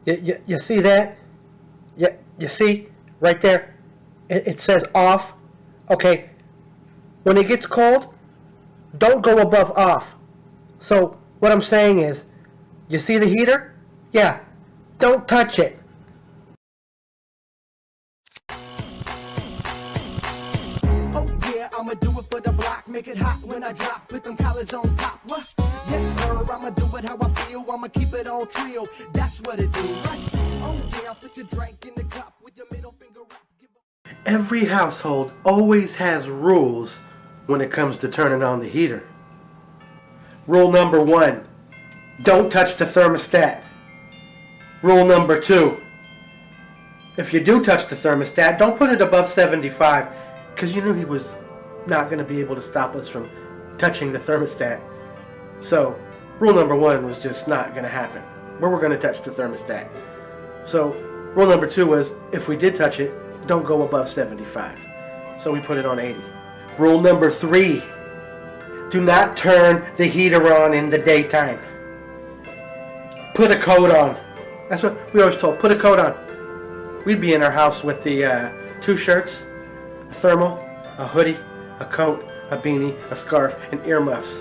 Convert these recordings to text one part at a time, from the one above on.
You see that? You see right there? It says off. Okay. When it gets cold, don't go above off. So what I'm saying is, you see the heater? Yeah. Don't touch it. Oh yeah, I'ma do it for the block, make it hot when I drop, put them collars on top. What? Yes sir, I'ma do it how I feel, I'ma keep it all trio. That's what it do, right? Oh yeah, put your drink in the cup with your middle finger up. Every household always has rules when it comes to turning on the heater. Rule number 1, don't touch the thermostat. Rule number 2, if you do touch the thermostat, don't put it above 75, because you knew he was not going to be able to stop us from touching the thermostat. So, rule number 1 was just not going to happen. We were going to touch the thermostat. So, rule number 2 was, if we did touch it, don't go above 75. So we put it on 80. Rule number 3, do not turn the heater on in the daytime. Put a coat on. That's what we always told, put a coat on. We'd be in our house with the 2 shirts, a thermal, a hoodie, a coat, a beanie, a scarf, and earmuffs.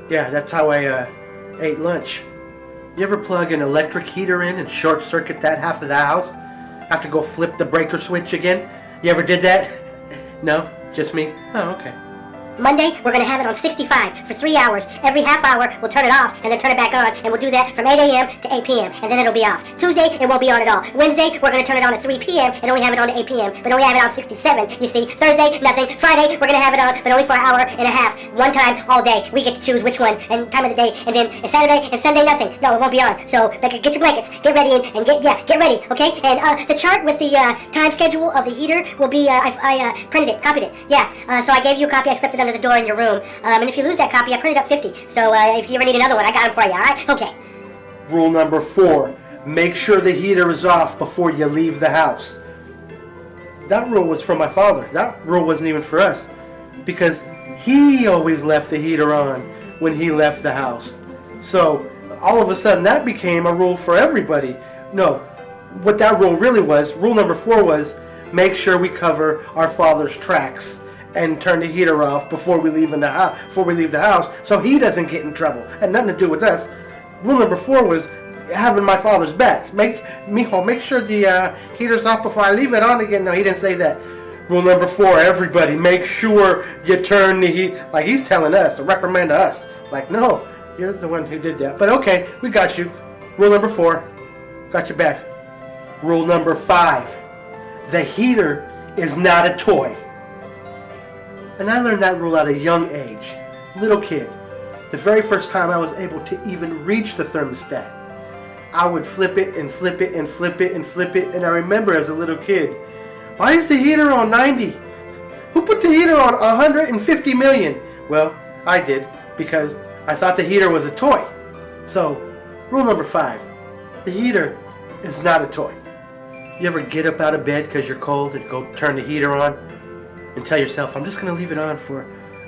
Yeah, that's how I ate lunch. You ever plug an electric heater in and short circuit that half of the house? Have to go flip the breaker switch again? You ever did that? No? Just me? Oh, okay. Monday, we're going to have it on 65 for 3 hours. Every half hour, we'll turn it off and then turn it back on, and we'll do that from 8 a.m. to 8 p.m., and then it'll be off. Tuesday, it won't be on at all. Wednesday, we're going to turn it on at 3 p.m. and only have it on at 8 p.m., but only have it on 67, you see. Thursday, nothing. Friday, we're going to have it on, but only for an hour and a half. One time, all day. We get to choose which one and time of the day, and then Saturday and Sunday, nothing. No, it won't be on. So, Becca, get your blankets, get ready, and get ready, okay? And the chart with the time schedule of the heater will be, I printed it, copied it. Yeah, so I gave you a copy, I slipped it under the door in your room. And if you lose that copy, I printed up 50. So if you ever need another one, I got them for you, alright? Okay. Rule number 4, make sure the heater is off before you leave the house. That rule was for my father. That rule wasn't even for us, because he always left the heater on when he left the house. So all of a sudden that became a rule for everybody. No, what that rule really was, rule number 4 was, make sure we cover our father's tracks and turn the heater off before we leave the house, so he doesn't get in trouble. Had nothing to do with us. Rule number 4 was having my father's back. Make sure the heater's off before I leave it on again. No, he didn't say that. Rule number 4, everybody, make sure you turn the heat. Like he's telling us, a reprimand to us. Like, no, you're the one who did that. But okay, we got you. Rule number 4, got your back. Rule number 5, the heater is not a toy. And I learned that rule at a young age, little kid. The very first time I was able to even reach the thermostat, I would flip it and flip it and flip it and flip it. And I remember as a little kid, why is the heater on 90? Who put the heater on 150 million? Well, I did, because I thought the heater was a toy. So, rule number 5, the heater is not a toy. You ever get up out of bed because you're cold and go turn the heater on and tell yourself, I'm just going to leave it on for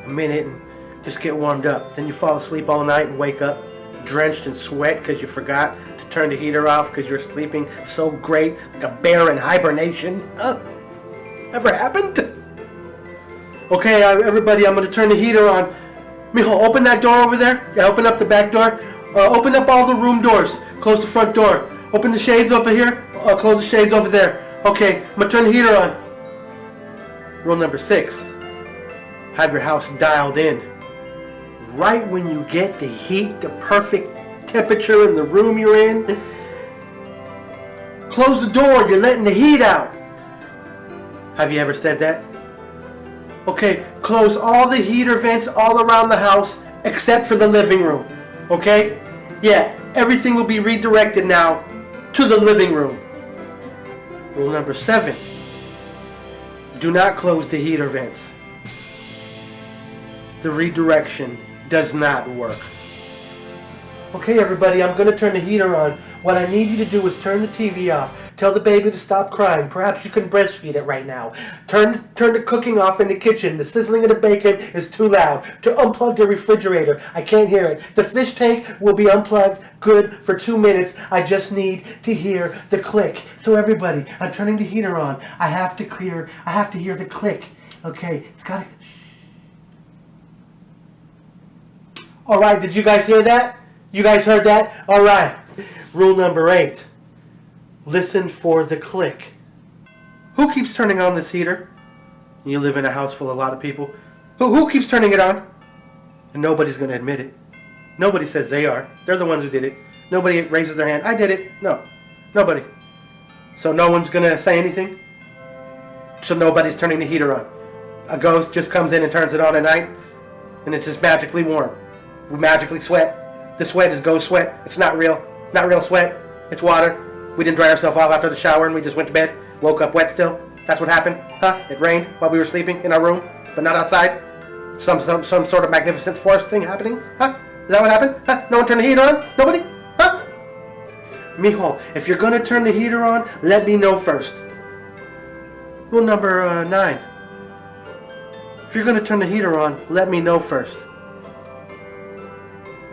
a minute and just get warmed up. Then you fall asleep all night and wake up drenched in sweat because you forgot to turn the heater off because you're sleeping so great, like a bear in hibernation. Ever happened? Okay, everybody, I'm going to turn the heater on. Mijo, open that door over there. Yeah, open up the back door. Open up all the room doors. Close the front door. Open the shades over here. Close the shades over there. Okay, I'm going to turn the heater on. Rule number 6, have your house dialed in. Right when you get the heat, the perfect temperature in the room you're in, close the door, you're letting the heat out. Have you ever said that? Okay, close all the heater vents all around the house except for the living room. Okay? Yeah, everything will be redirected now to the living room. Rule number 7. Do not close the heater vents. The redirection does not work. Okay, everybody, I'm going to turn the heater on. What I need you to do is turn the TV off. Tell the baby to stop crying. Perhaps you can breastfeed it right now. Turn the cooking off in the kitchen. The sizzling of the bacon is too loud. To unplug the refrigerator. I can't hear it. The fish tank will be unplugged good for 2 minutes. I just need to hear the click. So everybody, I'm turning the heater on. I have to hear the click. Okay, it's got to... All right, did you guys hear that? You guys heard that? All right. Rule number 8. Listen for the click. Who keeps turning on this heater? You live in a house full of a lot of people. Who keeps turning it on? And nobody's going to admit it. Nobody says they are. They're the ones who did it. Nobody raises their hand. I did it. No. Nobody. So no one's going to say anything? So nobody's turning the heater on. A ghost just comes in and turns it on at night, and it's just magically warm. We magically sweat. The sweat is ghost sweat. It's not real sweat. It's water. We didn't dry ourselves off after the shower and we just went to bed. Woke up wet still. That's what happened. Huh? It rained while we were sleeping in our room, but not outside. Some sort of magnificent force thing happening. Huh? Is that what happened? Huh? No one turned the heater on? Nobody? Huh? Mijo, if you're gonna turn the heater on, let me know first. Rule number 9. If you're gonna turn the heater on, let me know first.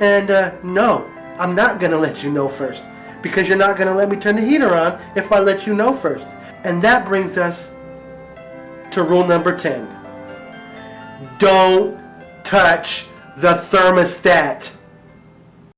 And no, I'm not going to let you know first, because you're not going to let me turn the heater on if I let you know first. And that brings us to rule number 10. Don't touch the thermostat.